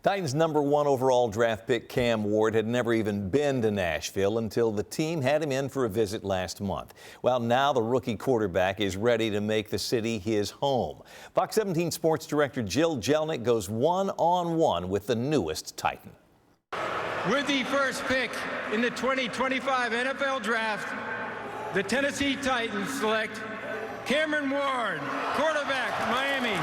Titans #1 overall draft pick Cam Ward had never even been to Nashville until the team had him in for a visit last month. Well, now the rookie quarterback is ready to make the city his home. Fox 17 Sports Director Jill Jelnick goes one-on-one with the newest Titan. With the first pick in the 2025 NFL Draft, the Tennessee Titans select Cameron Ward, quarterback, Miami.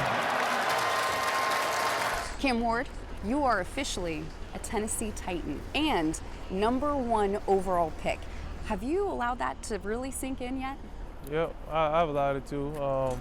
Cam Ward, you are officially a Tennessee Titan and #1 overall pick. Have you allowed that to really sink in yet? Yep, I've allowed it to.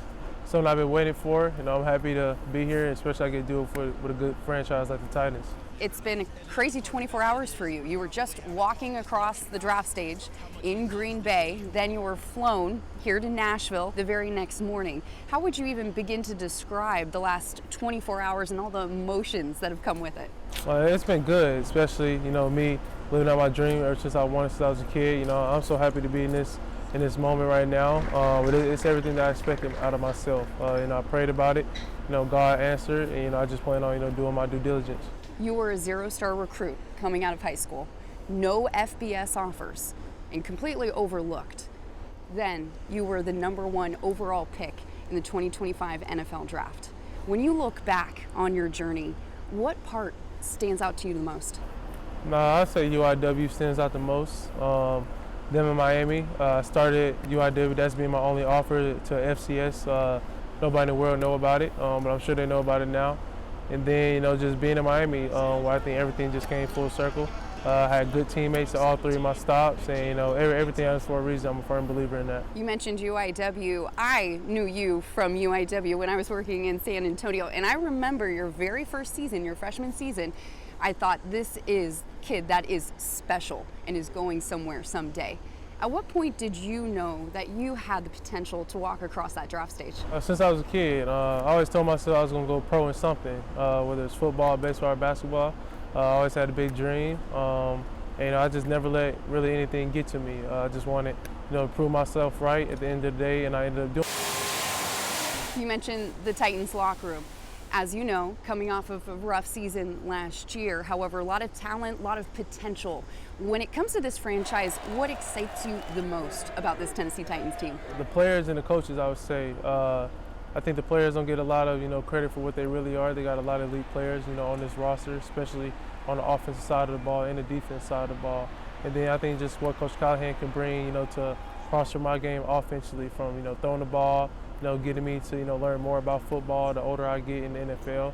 Something I've been waiting for. I'm happy to be here, especially I get to do it with a good franchise like the Titans. It's been a crazy 24 hours for you. You were just walking across the draft stage in Green Bay, then you were flown here to Nashville the very next morning. How would you even begin to describe the last 24 hours and all the emotions that have come with it? It's been good, especially, me living out my dream ever since I wanted since I was a kid. I'm so happy to be in this moment right now. But it's everything that I expected out of myself. I prayed about it, God answered, and I just plan on, doing my due diligence. You were a zero-star recruit coming out of high school, no FBS offers, and completely overlooked. Then you were the #1 overall pick in the 2025 NFL Draft. When you look back on your journey, what part stands out to you the most? I'd say UIW stands out the most. Them in Miami. I started UIW, that's been my only offer to FCS. Nobody in the world know about it, but I'm sure they know about it now. And then, just being in Miami, where I think everything just came full circle. I had good teammates at all three of my stops, and everything happens for a reason. I'm a firm believer in that. You mentioned UIW. I knew you from UIW when I was working in San Antonio, and I remember your very first season, your freshman season. I thought, this is a kid that is special and is going somewhere someday. At what point did you know that you had the potential to walk across that draft stage? Since I was a kid, I always told myself I was going to go pro in something, whether it's football, baseball, or basketball. I always had a big dream, and I just never let really anything get to me. I just wanted, to prove myself right at the end of the day, and I ended up doing it. You mentioned the Titans locker room. As you know, coming off of a rough season last year, however, a lot of talent, a lot of potential. When it comes to this franchise, what excites you the most about this Tennessee Titans team? The players and the coaches, I would say. I think the players don't get a lot of credit for what they really are. They got a lot of elite players, on this roster, especially on the offensive side of the ball and the defense side of the ball. And then I think just what Coach Callahan can bring, to foster my game offensively, from throwing the ball, getting me to learn more about football the older I get in the NFL.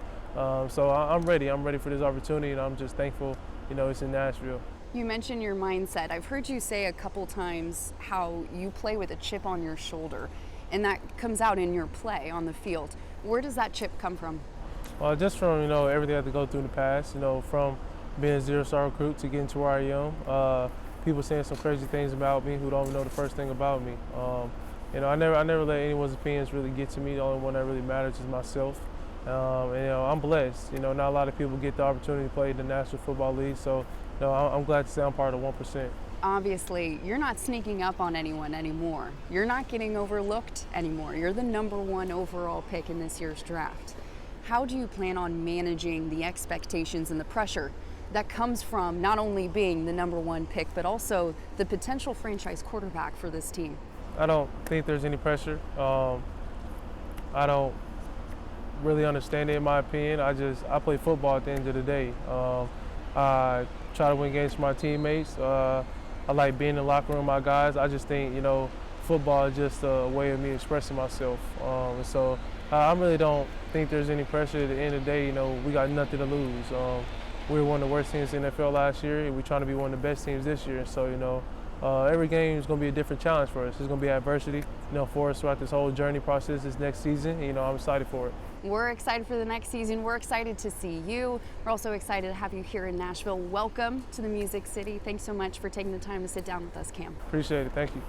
So I'm ready. I'm ready for this opportunity, and I'm just thankful, it's in Nashville. You mentioned your mindset. I've heard you say a couple times how you play with a chip on your shoulder, and that comes out in your play on the field. Where does that chip come from? Just from everything I had to go through in the past. From being a zero-star recruit to getting to where I am. People saying some crazy things about me who don't even know the first thing about me. I never let anyone's opinions really get to me. The only one that really matters is myself. I'm blessed. Not a lot of people get the opportunity to play in the National Football League, so I'm glad to say I'm part of the 1%. Obviously, you're not sneaking up on anyone anymore. You're not getting overlooked anymore. You're the #1 overall pick in this year's draft. How do you plan on managing the expectations and the pressure that comes from not only being the #1 pick, but also the potential franchise quarterback for this team? I don't think there's any pressure. I don't really understand it, in my opinion. I play football at the end of the day. I try to win games for my teammates. I like being in the locker room with my guys. I just think, football is just a way of me expressing myself. And so I really don't think there's any pressure. At the end of the day, we got nothing to lose. We were one of the worst teams in the NFL last year, and we're trying to be one of the best teams this year. So, every game is going to be a different challenge for us. There's going to be adversity, for us throughout this whole journey process this next season. I'm excited for it. We're excited for the next season. We're excited to see you. We're also excited to have you here in Nashville. Welcome to the Music City. Thanks so much for taking the time to sit down with us, Cam. Appreciate it. Thank you.